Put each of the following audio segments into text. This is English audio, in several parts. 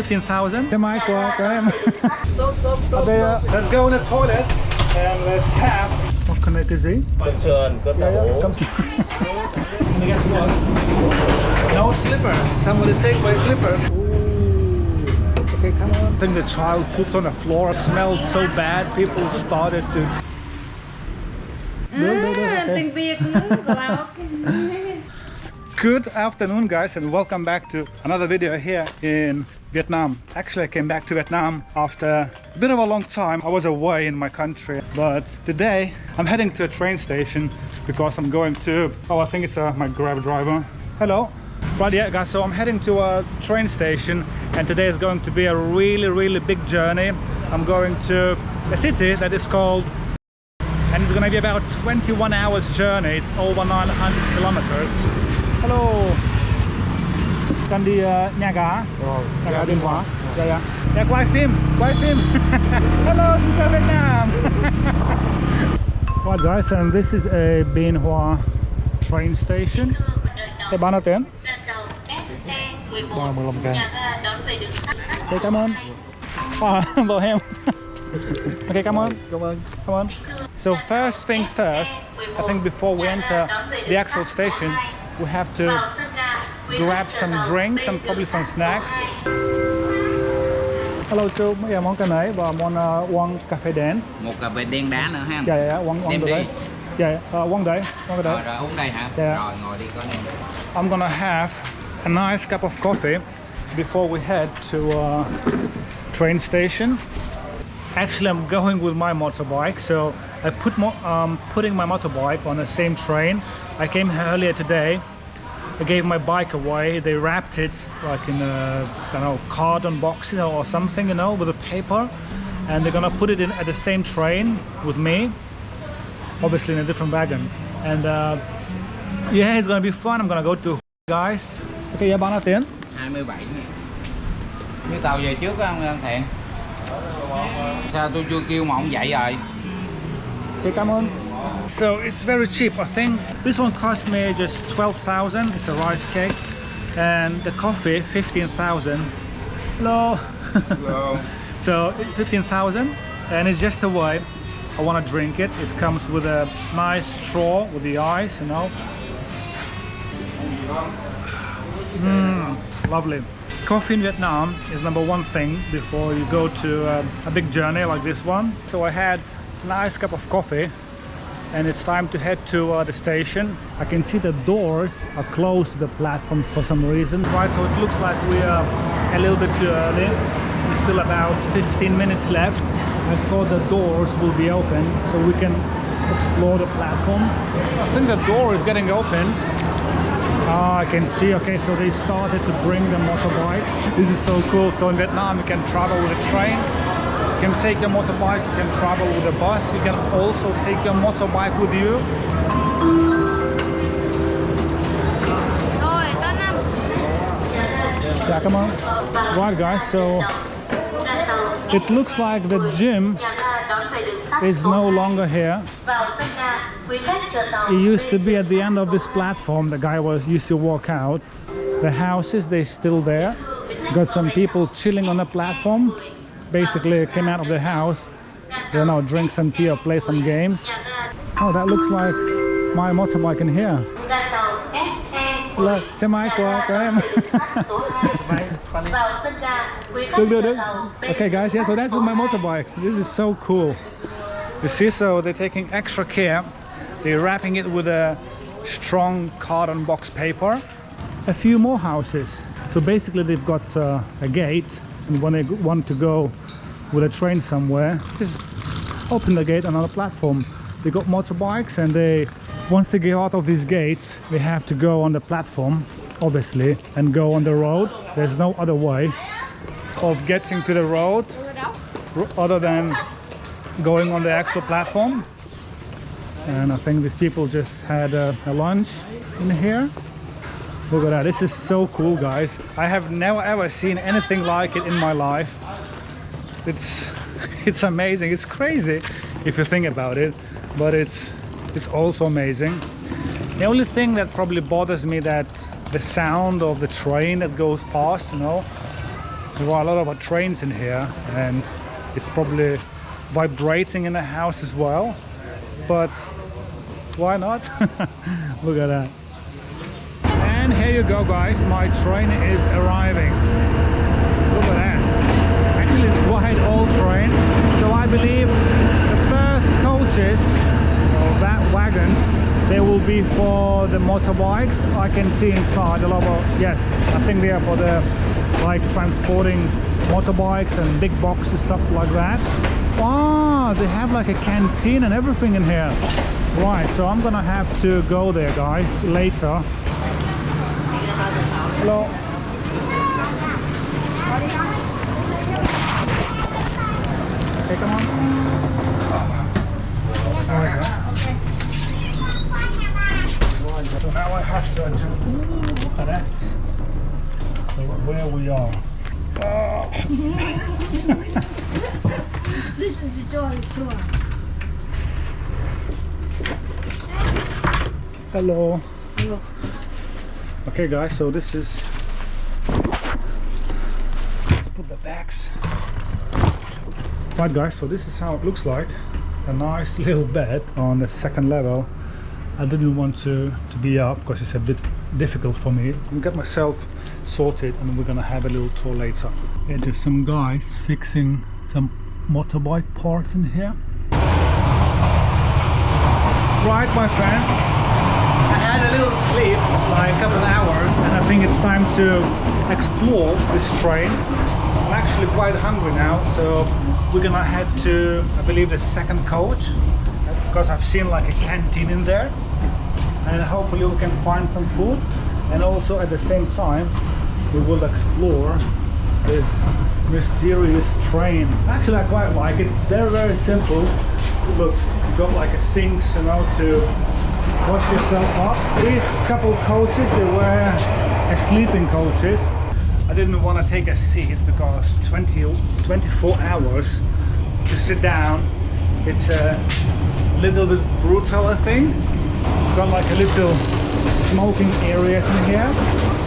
15,000. Let's go in the toilet and let's have. What can I see? Con sườn, con đậu hũ. Guess what? No slippers. Somebody take my slippers. Ooh. Okay, come on. I think the child pooped on the floor. It smelled so bad. People started to. Good afternoon, guys, and welcome back to another video here in Vietnam. Actually, I came back to Vietnam after a bit of a long time. I was away in my country, but today I'm heading to a train station because I'm going to, I think it's my Grab driver. Hello. Right, yeah, guys, so I'm heading to a train station, and today is going to be a really big journey. I'm going to a city that is called, and it's going to be about 21 hours journey. It's over 900 kilometers. Hello. Con đi nhà gà. Nhà gà Bien Hoa. Dạ dạ. Dạ quay phim. Hello, xin chào Việt Nam. Right, guys, and this is a Bien Hoa train station. Thế bao nhiêu tiền? 35.000. Okay, come on. Bảo em. Okay, come on. Come on. So first things first, I think before we enter the actual station, we have to grab some drinks and probably some snacks. Hello chú, mấy em món cà nấy và món cà phê đen. Một cà phê đen đá nữa ha. Dạ dạ, quăng đấy. Dạ, quăng đấy. Rồi uống đây hả? Yeah. Rồi ngồi đi con em. I'm gonna have a nice cup of coffee before we head to train station. Actually, I'm going with my motorbike, so I putting my motorbike on the same train. I came here earlier today. I gave my bike away. They wrapped it like in a, I don't know, cardboard box, or something, with a paper, and they're gonna put it in at the same train with me, obviously in a different wagon. And yeah, it's gonna be fun. I'm gonna go to guys. Okay, bao nhiêu tiền? 27. Như tàu về trước á ông Thiện. Sao tôi chưa kêu mà ông dậy rồi? Okay, come on. So it's very cheap. I think this one cost me just 12,000. It's a rice cake, and the coffee 15,000. Hello. Hello. So 15,000, and it's just the way I want to drink it. It comes with a nice straw with the ice, Lovely. Coffee in Vietnam is number one thing before you go to a big journey like this one. So I had a nice cup of coffee, and it's time to head to the station. I can see the doors are closed to the platforms for some reason. Right, so it looks like we are a little bit too early. There's still about 15 minutes left. I thought the doors will be open so we can explore the platform. I think the door is getting open. I can see, okay, so they started to bring the motorbikes. This is so cool. So in Vietnam you can travel with a train, you can take your motorbike, you can travel with a bus, you can also take your motorbike with you. Yeah, come on. Right, guys, so it looks like the gym is no longer here. It used to be at the end of this platform. The guy used to walk out. The houses, they're still there. Got some people chilling on the platform. Basically came out of the house, drink some tea or play some games. Oh, that looks like my motorbike in here. Look, xe máy của em. Được. Okay, guys, yeah, so that's my motorbike. This is so cool. You see, so they're taking extra care. They're wrapping it with a strong cardboard box paper. A few more houses. So basically they've got a gate, and when they want to go with a train somewhere, just open the gate on a platform. They got motorbikes, and once they get out of these gates, they have to go on the platform, obviously, and go on the road. There's no other way of getting to the road other than going on the actual platform. And I think these people just had a lunch in here. Look at that, this is so cool, guys. I have never ever seen anything like it in my life. It's amazing. It's crazy if you think about it, but it's also amazing. The only thing that probably bothers me that the sound of the train that goes past, There are a lot of trains in here, and it's probably vibrating in the house as well, but why not? Look at that. And here you go, guys, my train is arriving. Look at that. Actually, it's quite old train, so I believe the first coaches or wagons, they will be for the motorbikes. I can see inside a lot of, yes, I think they are for the like transporting motorbikes and big boxes, stuff like that. Oh, they have like a canteen and everything in here. Right, so I'm gonna have to go there, guys, later. Hello. Okay, come on. There we go. Right, so now I have to adjust. Ooh, look at that. So where we are. Oh. This is the joy tour. Hello. Hello. Okay, guys, so this is. Let's put the bags. Right, guys, so this is how it looks like. A nice little bed on the second level. I didn't want to be up because it's a bit difficult for me. I'll get myself sorted and we're gonna have a little tour later. Yeah, there's some guys fixing some motorbike parts in here. Right, my friends, I had a little sleep, like a couple of hours, and I think it's time to explore this train. I'm actually quite hungry now, so we're gonna head to, I believe, the second coach, because I've seen like a canteen in there, and hopefully we can find some food, and also at the same time we will explore this mysterious train. Actually, I quite like it. It's very, very simple. Look, you've got like a sinks, you know, to wash yourself up. These couple coaches, they were sleeping coaches. I didn't want to take a seat because 24 hours to sit down, it's a little bit brutal, I think. Got like a little smoking areas in here.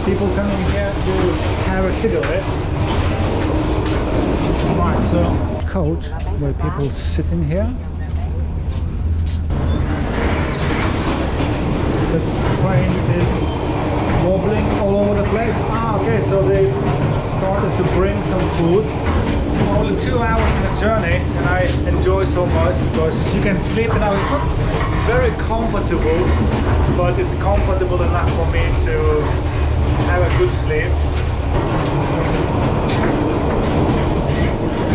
People coming here to have a cigarette. Right, so coach where people sit in here. The train is wobbling all over the place. Ah, okay, so they started to bring some food. Only 2 hours in the journey, and I enjoy so much because you can sleep, and it's not very comfortable, but it's comfortable enough for me to have a good sleep.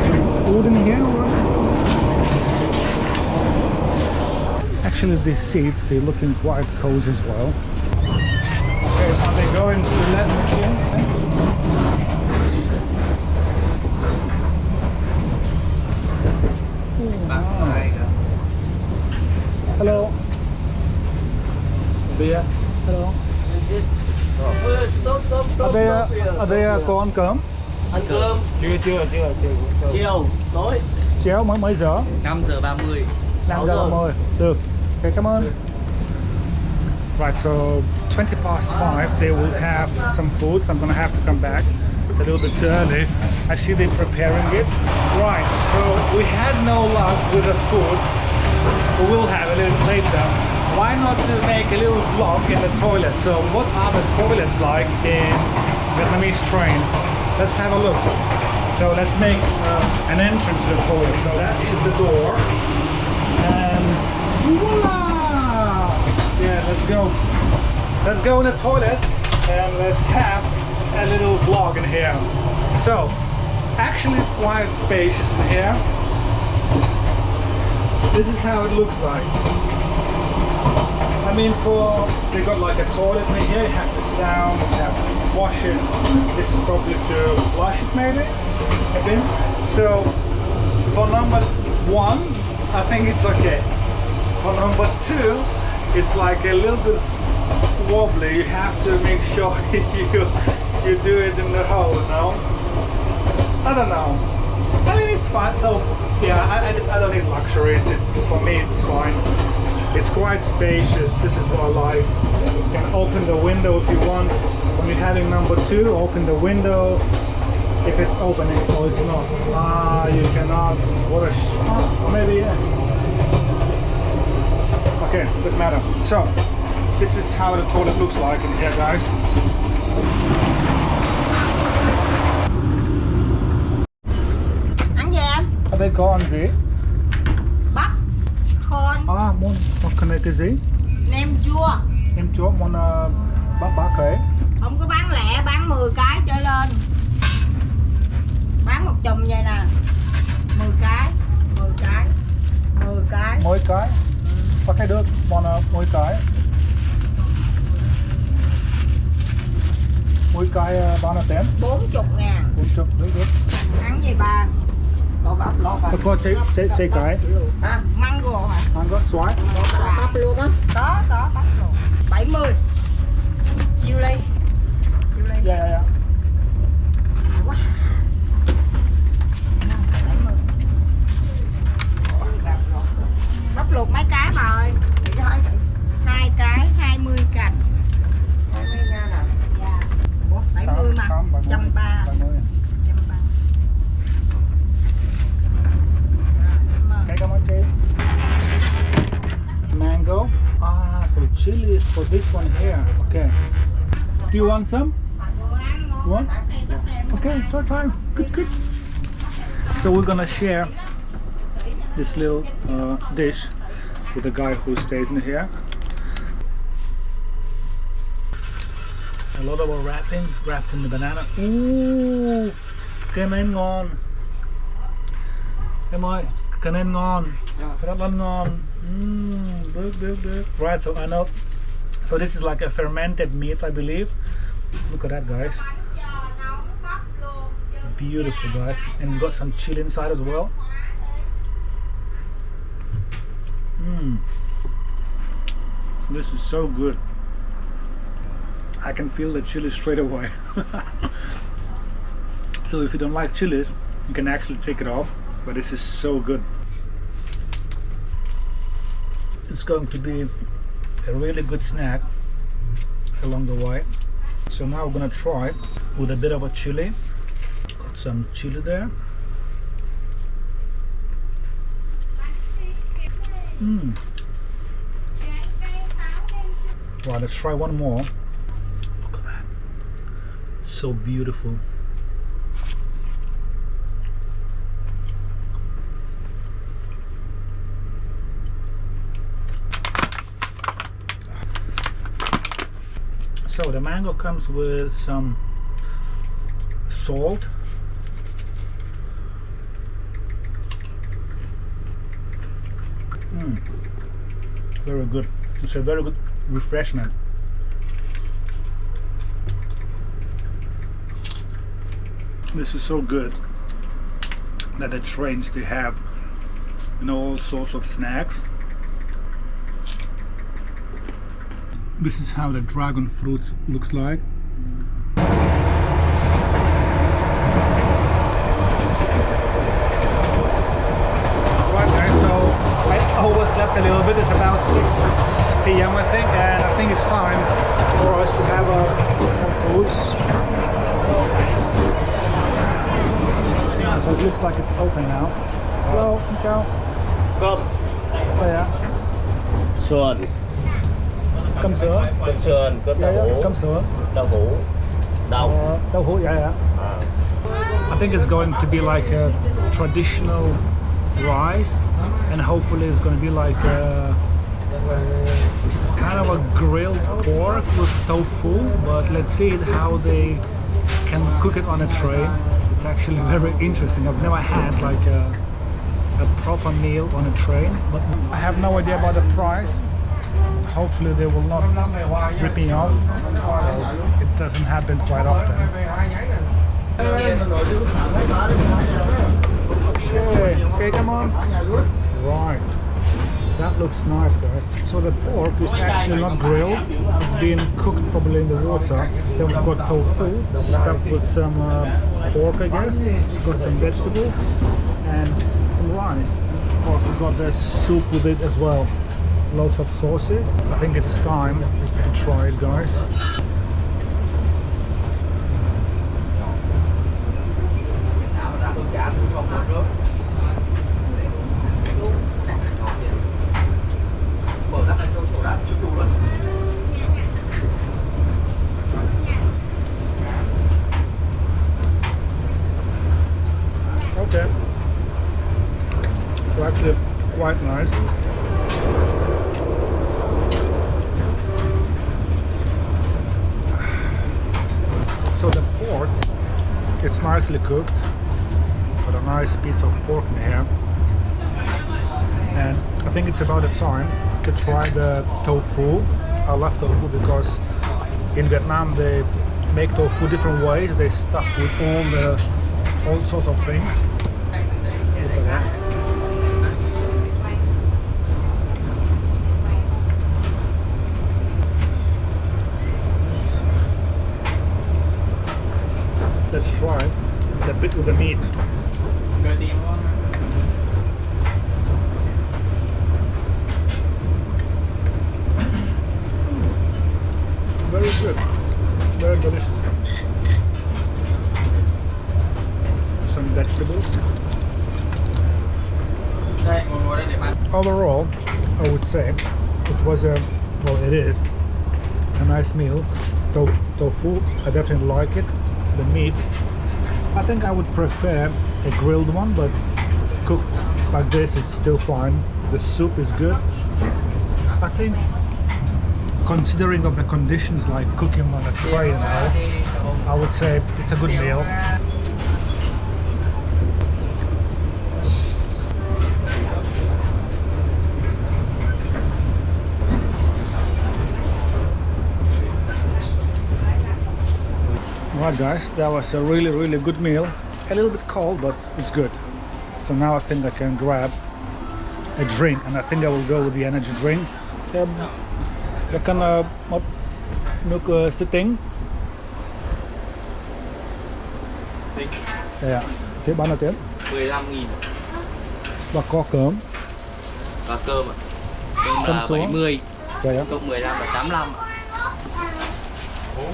Some food in here, right? Actually, these seats, they're looking quite cozy as well. Okay, are they going to let me in? Hello. Beer. Hello. Ở đây có ăn cơm? Ăn cơm. Chưa. Chiều, tối. Chiều mấy giờ? 5 giờ 30. 5 giờ 30. Được. Okay, cảm ơn. Right, so 20 past 5 they will have some food, so I'm gonna have to come back. It's a little bit early. I see they're preparing it. Right, so we had no luck with the food. We will have a little later. Why not to make a little vlog in the toilet? So what are the toilets like in Vietnamese trains? Let's have a look. So let's make an entrance to the toilet. So that is the door. And voila! Yeah, let's go. Let's go in the toilet and let's have a little vlog in here. So actually it's quite spacious in here. This is how it looks like. I mean, they got like a toilet in here, you have to sit down, you have to wash it. This is probably to flush it maybe, a bit. So for number 1, I think it's okay. For number 2, it's like a little bit wobbly. You have to make sure you do it in the hole, you know? I don't know. I mean, it's fine. So yeah, I don't need luxuries. For me, it's fine. It's quite spacious. This is what I like. You can open the window if you want. When you're having number 2, open the window. if it's opening or it's not. Ah, you cannot wash. Oh, maybe yes. Okay, doesn't matter. So, this is how the toilet looks like in here, guys. Ăn gì em? Ở đây có ăn gì? Bắp, khôn, Món cái này cái gì? nem chua. Nem chua, món ba cái. Không có bán lẻ, bán 10 cái trở lên. Bán một chùm vậy nè. 10 cái, 10 cái, 10 cái. Mỗi cái. Và cái được món mỗi cái. Mỗi cái bao nhiêu tiền? 40 ngàn. 40, được. Ăn gì bà? Có trái cái. À, mango hả? Mango, xoài. Bắp luôn á? Có bắp luôn. 70. Chiêu ly. Dạ. Quá. 70. Bắp luộc mấy cái bà ơi? 2 cái 20 cành. 20 ngàn à? Dạ. Ủa 70 mà. 130. Okay, come on, Jay. Mango. So chili is for this one here. Okay. Do you want some? You want? Okay, try. Good. So we're gonna share this little dish with the guy who stays in here. A lot of wrapped in the banana. Ooh, cái này ngon. Em ơi, cái này ngon. Rất là ngon. Được. Right, so I know. So this is like a fermented meat, I believe. Look at that, guys. Beautiful, guys. And it's got some chili inside as well. This is so good. I can feel the chili straight away. So if you don't like chilies, you can actually take it off. But this is so good. It's going to be a really good snack along the way. So now we're gonna try with a bit of a chili. Got some chili there. Right, let's try one more. Look at that. So beautiful. So the mango comes with some salt, very good. It's a very good refreshment. This is so good that the trains, they have, you know, all sorts of snacks. This is how the dragon fruit looks like. Right guys, so I overslept a little bit. It's about 6 p.m. I think, and I think it's time for us to have some food. So it looks like it's open now. Hello, ciao. Cơm. Yeah. Sườn. Cơm sữa. Cơm sườn, cơm đậu hũ. Cơm sữa. Đậu hũ. Đậu hũ, yeah. I think it's going to be like a traditional rice, and hopefully it's going to be like a kind of a grilled pork with tofu, but let's see how they can cook it on a tray. It's actually very interesting. I've never had like a proper meal on a train, but I have no idea about the price. Hopefully they will not rip me off. It doesn't happen quite often. Okay, come on. Right. That looks nice, guys. So the pork is actually not grilled. It's being cooked probably in the water. Then we've got tofu stuffed with some pork, I guess. We've got some vegetables and some rice. Of course, we've got the soup with it as well. Lots of sauces. I think it's time to try it, guys. Okay. So actually quite nice. So the pork, it's nicely cooked. Got a nice piece of pork in here. And I think it's about the time to try the tofu. I love tofu because in Vietnam they make tofu different ways. They stuff with all sorts of things. Look at that. Let's try the bit with the meat. Very good, very delicious. Some vegetables. Overall, I would say it was it is a nice meal. Tofu, I definitely like it. The meat, I think I would prefer a grilled one, but cooked like this it's still fine. The soup is good. I think considering of the conditions like cooking on a tray and all, I would say it's a good meal. Alright guys, that was a really good meal. A little bit cold, but it's good. So now I think I can grab a drink, and I think I will go with the energy drink. Jeg kan một nước sitting. Yeah. Thế bao nhiêu tiền? 15.000. Và có cơm. Và cơm ạ. Cơm là 70. Cơm 15 là 85.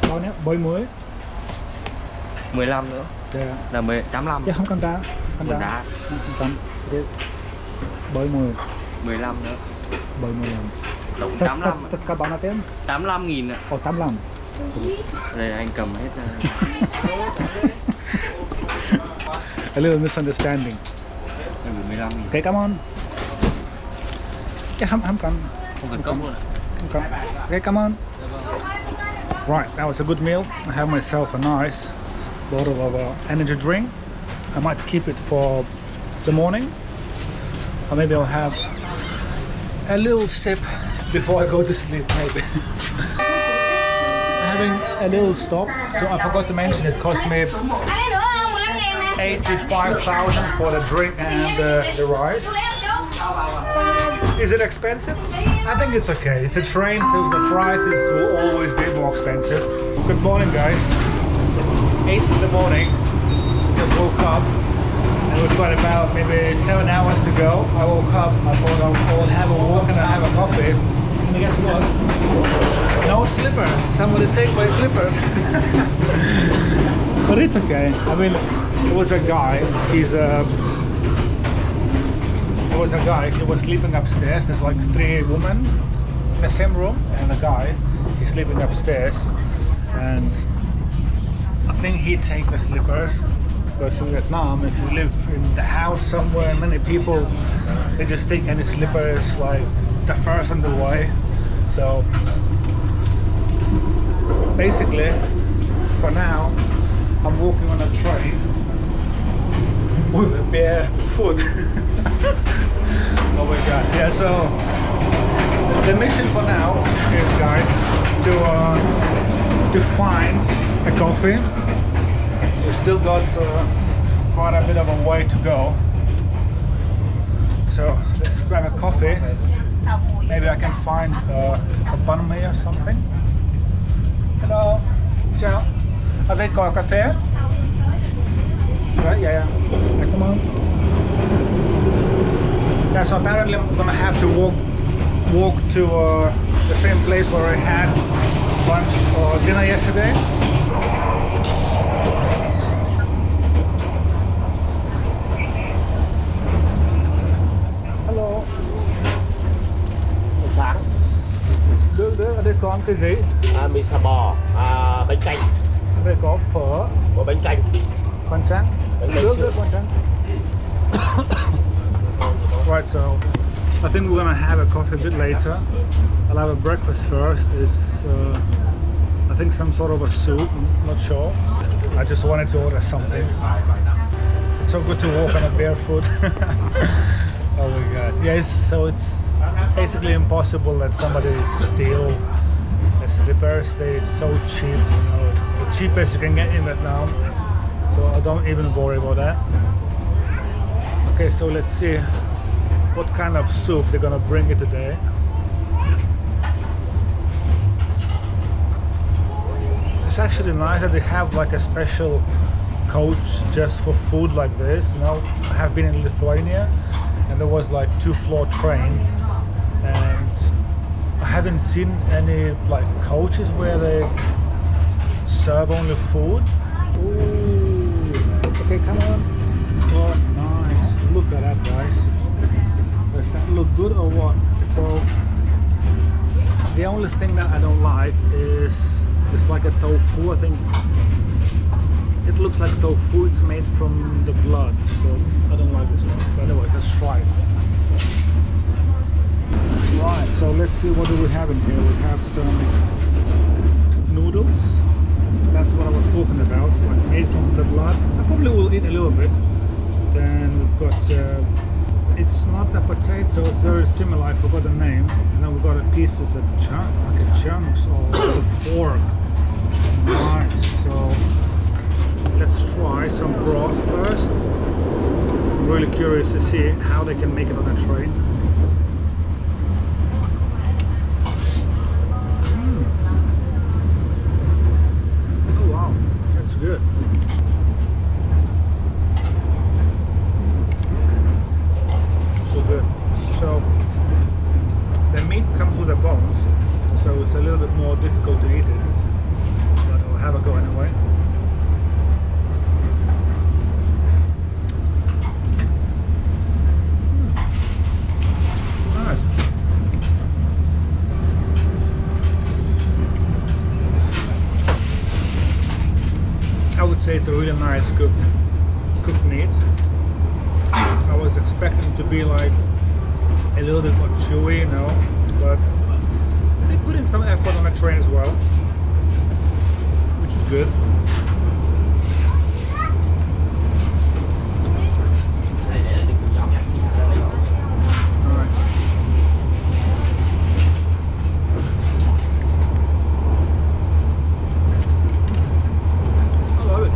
Bao nhiêu? 70. 15 nữa. Yeah. Là 85. Chứ không cần đá. Không đá. Không cần. 70. 15 nữa. 75. Tổng 85. Tất cả bao nhiêu tiền? 85.000 ạ. Ồ, 85. Đây anh cầm hết ra. A little misunderstanding. 15.000. Okay, come on. Cái không cần. Không cần cốc luôn ạ. Không cần. Okay, come on. Right, that was a good meal. I have myself a nice bottle of energy drink. I might keep it for the morning, or maybe I'll have a little sip before I go to sleep, maybe. Having a little stop, so I forgot to mention it cost me 85,000 for the drink and the rice. Is it expensive? I think it's okay. It's a train, so the prices will always be more expensive. Good morning guys. It's 8 in the morning. Just woke up and we've got about maybe 7 hours to go. I woke up, I thought I would have a walk and I have a coffee. And guess what? No slippers. Somebody take my slippers. But it's okay. I mean, it was a guy. He was sleeping upstairs. There's like 3 women in the same room, and a guy. He's sleeping upstairs, and I think he'd take the slippers. Because in Vietnam, if you live in the house somewhere, many people, they just take any slippers like the first on the way. So basically, for now, I'm walking on a train with a bare foot. Oh my god. Yeah, so the mission for now is, guys, to find a coffee. We've still got quite a bit of a way to go. So let's grab a coffee. Maybe I can find a banh mi or something. Hello. Ciao. Ở đây có cà phê? Right, yeah. Come on. Yeah, so apparently I'm gonna have to walk to the same place where I had lunch or dinner yesterday. Hello. Sáng. Ở đây có cái gì? Mì xà bò, bánh canh. Ở đây có phở. Có bánh canh. Con trắng. Good, 110. Right, so I think we're gonna have a coffee a bit later. I'll have a breakfast first. It's I think some sort of a soup, I'm not sure. I just wanted to order something. It's so good to walk on a barefoot. Oh my god. Yes, so it's basically impossible that somebody steal the slippers. They're so cheap, you know, it's the cheapest you can get in Vietnam. So I don't even worry about that. Okay, so let's see what kind of soup they're gonna bring it today. It's actually nice that they have like a special coach just for food like this. You know, I have been in Lithuania and there was like 2-floor train, and I haven't seen any like coaches where they serve only food. Ooh. Okay, come on. Oh, nice. Look at that, guys. Does that look good or what? So the only thing that I don't like is it's like a tofu. I think it looks like tofu. It's made from the blood, so I don't like this one. But anyway, let's try it. Right, so let's see, what do we have in here? We have some noodles. That's what I was talking about. It's like made from the blood. I probably will eat a little bit. Then we've got it's not a potato, it's very similar, I forgot the name. And then we've got a pieces of chunks of pork. Nice. So let's try some broth first. I'm really curious to see how they can make it on a train. Oh wow, that's good. Good. So the meat comes with the bones, so it's a little bit more difficult to eat it, but I'll have a go anyway. Nice. I would say it's a really nice cooked meat. I was expecting to be like a little bit more chewy, you know, but they put in some effort on the train as well, which is good. Alright. I love it.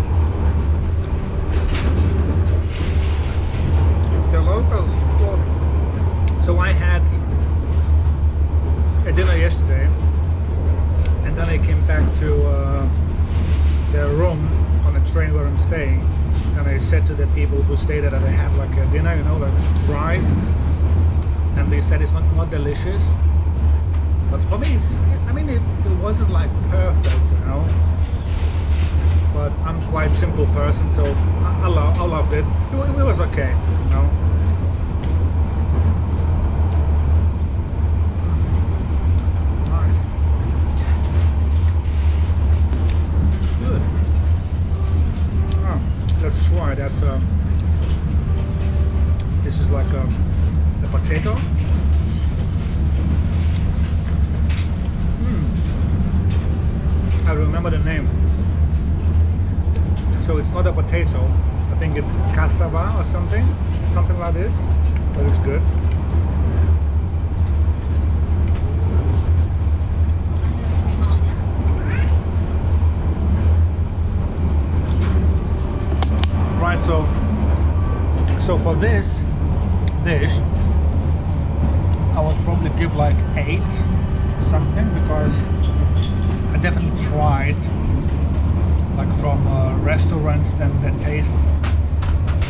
Locals. So I had a dinner yesterday, and then I came back to the room on the train where I'm staying, and I said to the people who stayed there that I had like a dinner, you know, like fries, and they said it's not delicious. But for me, I mean, it wasn't like perfect, you know. But I'm quite simple person, so I loved it. It was okay, you know. Nice. Good. Oh, let's try that. This is like a potato. I remember the name. So it's not a potato, I think it's cassava or something like this, but it's good. Right, so for this dish, I would probably give like 8 something, because I definitely tried like from restaurants, then they taste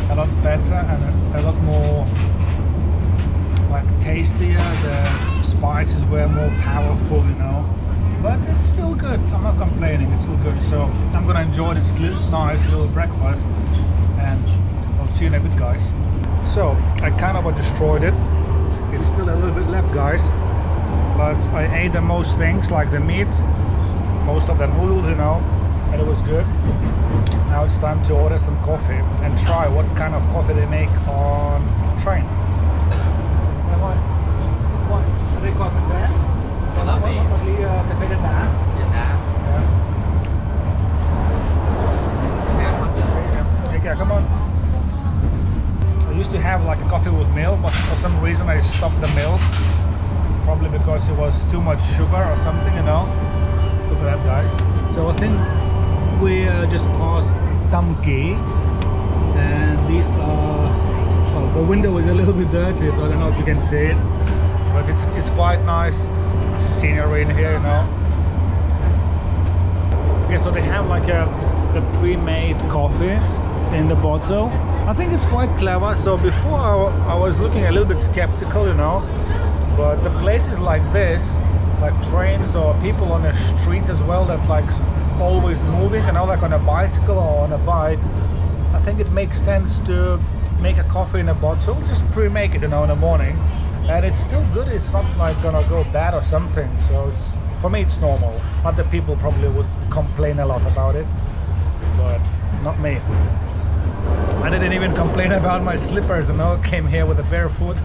a lot better and a lot more like tastier. The spices were more powerful, you know, but it's still good. I'm not complaining, it's still good. So I'm gonna enjoy this nice little breakfast, and I'll see you in a bit, guys. So I kind of destroyed it. It's still a little bit left, guys, but I ate the most things, like the meat, most of the noodles, you know. and it was good. Now it's time to order some coffee and try what kind of coffee they make on train. Yeah, come on. I used to have like a coffee with milk, but for some reason I stopped the milk. Probably because it was too much sugar or something, you know. Look at that, guys. So I think we just passed Tamki, and these are, well, the window is a little bit dirty, so I don't know if you can see it, but it's quite nice scenery in here, you know. Okay, so they have like the pre-made coffee in the bottle. I think it's quite clever. So before I was looking a little bit skeptical, you know, but the places like this, like trains or people on the streets as well, that like always moving, you know, like on a bicycle or on a bike, I think it makes sense to make a coffee in a bottle, just pre-make it, you know, in the morning, and it's still good. It's not like gonna go bad or something. So it's, for me, it's normal. Other people probably would complain a lot about it, but not me. I didn't even complain about my slippers, you know. Came here with a barefoot.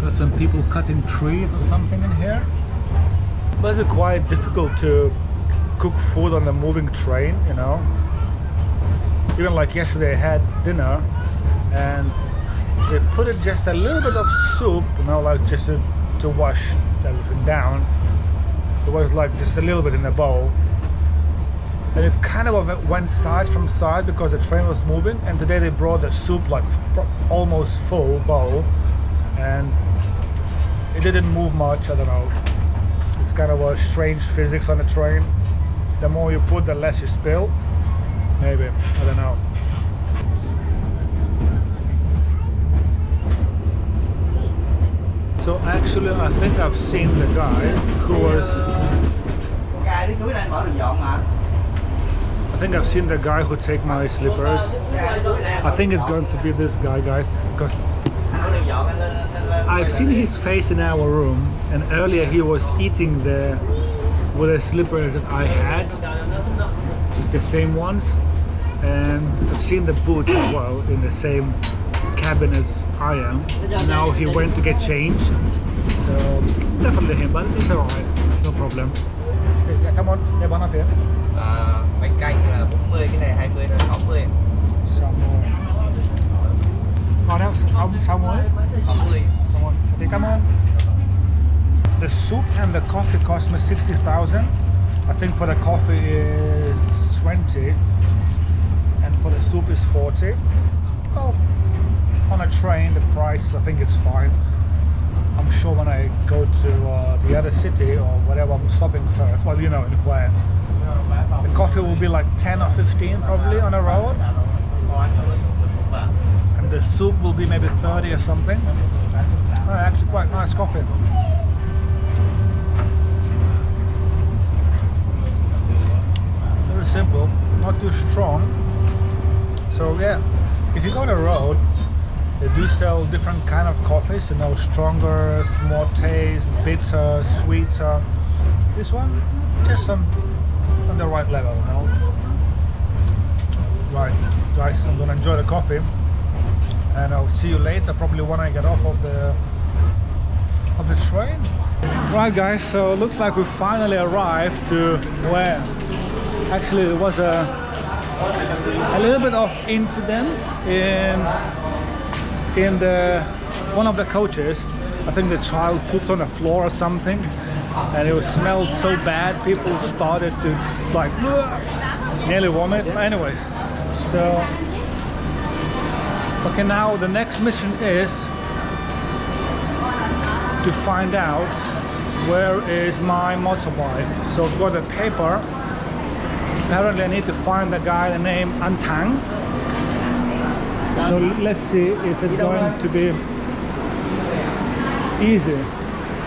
Got some people cutting trees or something in here. But it's quite difficult to cook food on the moving train, you know. Even like yesterday I had dinner and they put it just a little bit of soup, you know, like just to wash everything down. It was like just a little bit in a bowl, and it kind of went side from side because the train was moving. And today they brought the soup like almost full bowl, and it didn't move much. I don't know, it's kind of a strange physics on the train. The more you put, the less you spill, maybe, I don't know. So actually I think I've seen the guy who was, I think I've seen the guy who take my slippers. I think it's going to be this guy, guys, because I've seen his face in our room, and earlier he was eating with a slipper that I had, the same ones, and I've seen the boots as well in the same cabin as I am. Now he went to get changed, so it's definitely him, but it's alright, it's no problem. Okay, come on, để bán nào tiền? Bánh canh là 40, cái này 20 là 60. 60. Ngon không? 60? 60. Okay, come on. The soup and the coffee cost me 60,000. I think for the coffee is 20 and for the soup is 40. Well, on a train the price, I think it's fine. I'm sure when I go to the other city or whatever I'm stopping first, well, you know, in where, the coffee will be like 10 or 15 probably on a road, and the soup will be maybe 30 or something. Actually quite nice coffee. Very simple, not too strong. So yeah, if you go on the road, they do sell different kind of coffees, you know, stronger, more taste, bitter, sweeter. This one, just on the right level, you know. Right, guys, I'm gonna enjoy the coffee, and I'll see you later, probably when I get off of the train. Right, guys, so it looks like we finally arrived to where actually it was a little bit of incident in one of the coaches. I think the child pooped on the floor or something, and it smelled so bad people started to like nearly vomit. Anyways, so okay, now the next mission is to find out where is my motorbike. So I've got a paper. Apparently I need to find the guy named Antang. So let's see if it's going to be easy.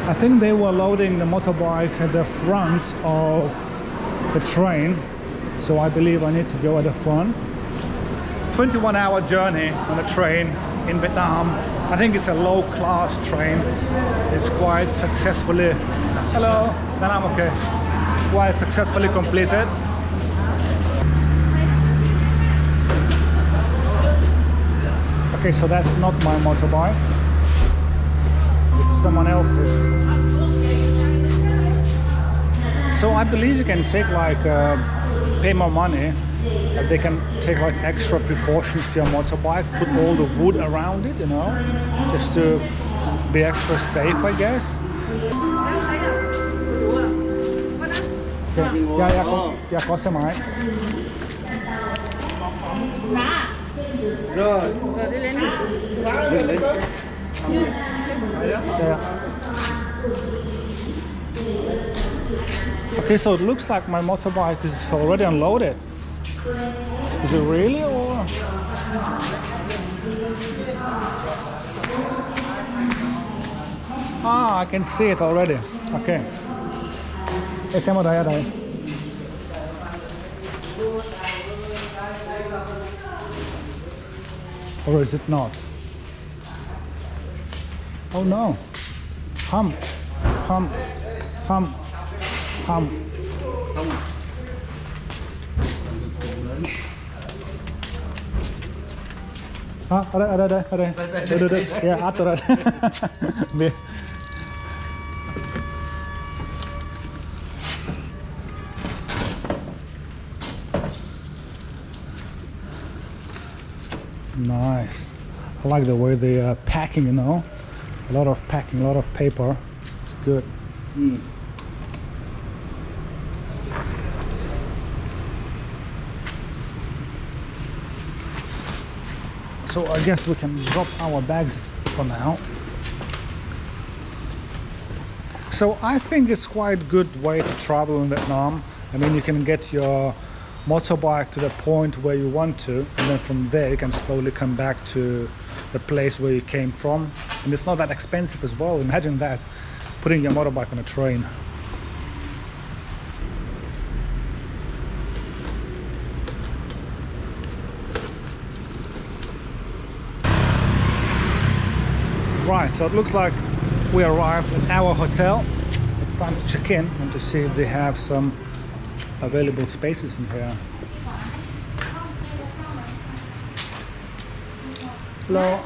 I think they were loading the motorbikes at the front of the train, so I believe I need to go at the front. 21-hour journey on a train in Vietnam. I think it's a low-class train. It's quite successfully, hello, then I'm okay, quite successfully completed. Okay, so that's not my motorbike. It's someone else's. So I believe you can take like pay more money. They can take like extra precautions to your motorbike, put all the wood around it, you know, just to be extra safe, I guess. Dạ có xe máy. Rồi, đi lên đi. Yeah. Okay, so it looks like my motorbike is already unloaded. Is it really, or? Ah, I can see it already. Okay. Xem ở đây. Or is it not? Oh no. Hum. À, ở đây. Được. Yeah, after that. Nice. I like the way they are packing, you know. A lot of packing, a lot of paper. It's good. So I guess we can drop our bags for now. So I think it's quite a good way to travel in Vietnam. I mean, you can get your motorbike to the point where you want to, and then from there you can slowly come back to the place where you came from. And it's not that expensive as well. Imagine that, putting your motorbike on a train. Right, so it looks like we arrived at our hotel. It's time to check in and to see if they have some available spaces in here. Hello.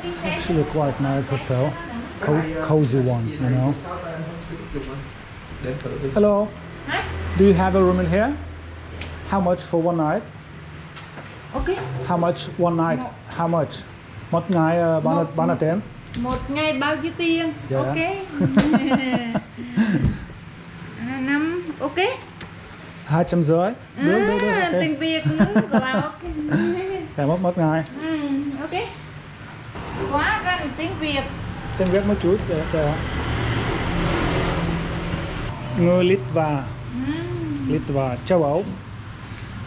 It's actually a quite nice hotel. Cozy one, you know. Hello. Do you have a room in here? How much for one night? Okay. How much one night? How much? Một ngày bao nhiêu tiền? Một ngày bao nhiêu tiền? Yeah. Ok. 5, ok. 250. Được. Okay. Tiếng Việt vào ok. Cả một ngày. Ok. Quá ra tiếng Việt. Tiếng Việt một chút để. Người Litva, châu Âu.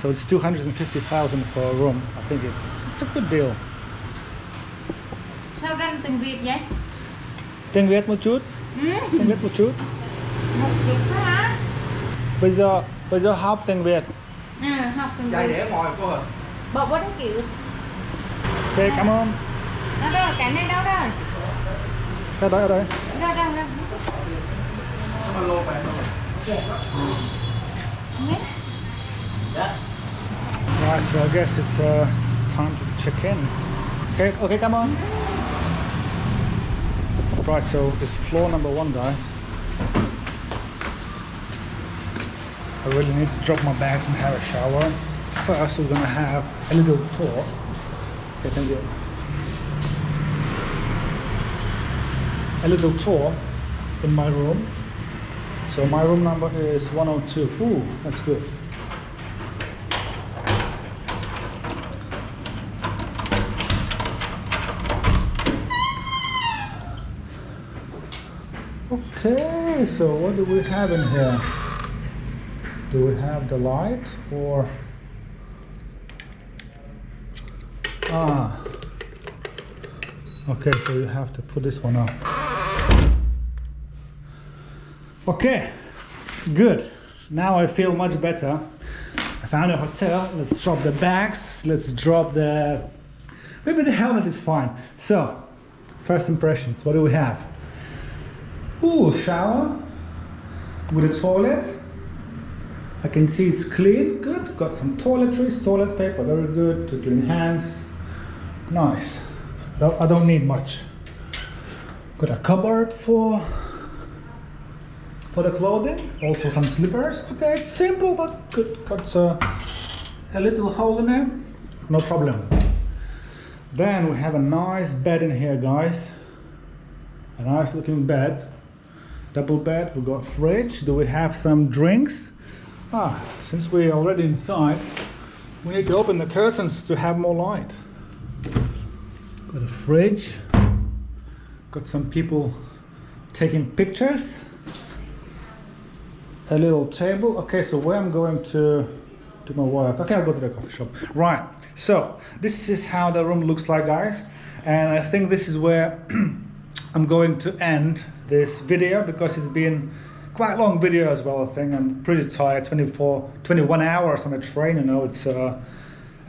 So it's 250,000 for a room. I think it's a good deal. Sao ra tiếng Việt vậy? Tiếng Việt một chút. Một chút hả? Bây giờ học tiếng Việt. Học tiếng Chạy Việt. để ngồi cô ơi. Bỏ bớt kiểu. Ok, cảm ơn. Đâu, cái này đâu rồi? Ở đây. Ra. Lô về thôi. Right, so I guess it's time to check in. Okay, come on. Right, so it's floor number 1, guys. I really need to drop my bags and have a shower. First, we're gonna have a little tour. Okay, thank you. A little tour in my room. So my room number is 102. Ooh, that's good. Okay, so what do we have in here? Do we have the light or? Okay, so you have to put this one up. Okay, good. Now I feel much better. I found a hotel. Let's drop the bags. Let's drop the... Maybe the helmet is fine. So, first impressions, what do we have? Ooh, shower with a toilet. I can see it's clean, good. Got some toiletries, toilet paper, very good to clean hands. Nice. I don't need much. Got a cupboard for the clothing, also some slippers. Okay, it's simple but good. Got a little hole in there, no problem. Then we have a nice bed in here, guys. A nice looking bed, double bed. We got fridge. Do we have some drinks? Since we're already inside, we need to open the curtains to have more light. Got a fridge. Got some people taking pictures. A little table. Okay, so where I'm going to do my work. Okay, I'll go to the coffee shop. Right, so this is how the room looks like, guys. And I think this is where I'm going to end this video, because it's been quite a long video as well. I think I'm pretty tired. 21 hours on a train, you know, it's a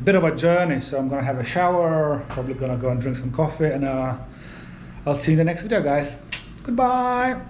bit of a journey. So I'm gonna have a shower, probably gonna go and drink some coffee, and I'll see you in the next video, guys. Goodbye.